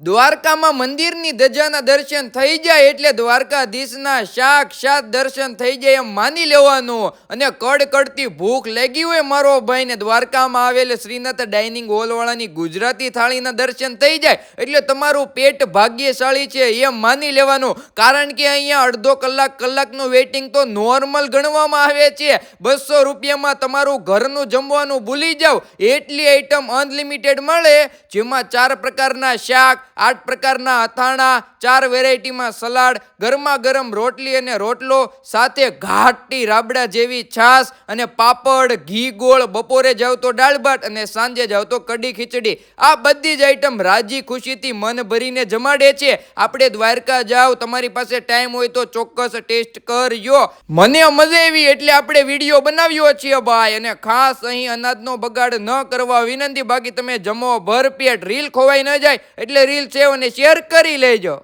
દ્વારકામાં મંદિરની ધજાના દર્શન થઈ જાય એટલે દ્વારકાધીશના સાક્ષાત દર્શન થઈ જાય એમ માની લેવાનું. અને કડકડતી ભૂખ લાગી હોય મારો ભાઈ ને દ્વારકામાં આવેલ શ્રીનાથ ડાઇનિંગ હોલ વાળાની ગુજરાતી થાળીના દર્શન થઈ જાય એટલે તમારું પેટ ભાગ્યશાળી છે એમ માની લેવાનું. કારણ કે અહીંયા અડધો કલાકનું વેઇટિંગ તો નોર્મલ ગણવામાં આવે છે. 200 રૂપિયામાં તમારું ઘરનું જમવાનું ભૂલી જાવ એટલી આઈટમ અનલિમિટેડ મળે, જેમાં 4 પ્રકારના શાક, 8 પ્રકારના અથાણા, 4 વેરાયટીમાં સલાડ, ગરમા ગરમ રોટલી અને રોટલો સાથે ઘાટી રાબડા જેવી છાશ અને પાપડ, ઘી ગોળ, બપોરે જાવ તો દાળ ભાત અને સાંજે જાવ તો કઢી ખીચડી. આ બધી જ આઈટમ રાજી ખુશીથી મન ભરીને જમાડે છે. આપણે દ્વારકા જાવ, તમારી પાસે ટાઈમ હોય તો ચોક્કસ ટેસ્ટ કરજો. મને મજા આવી એટલે આપણે વિડીયો બનાવ્યો છે ભાઈ. અને ખાસ અહીં અનાજનો બગાડ ન કરવા વિનંતી. બાકી તમે જમો ભરપેટ, રીલ ખોવાઈ ન જાય એટલે રીલ સેવ અને શેર કરી લેજો.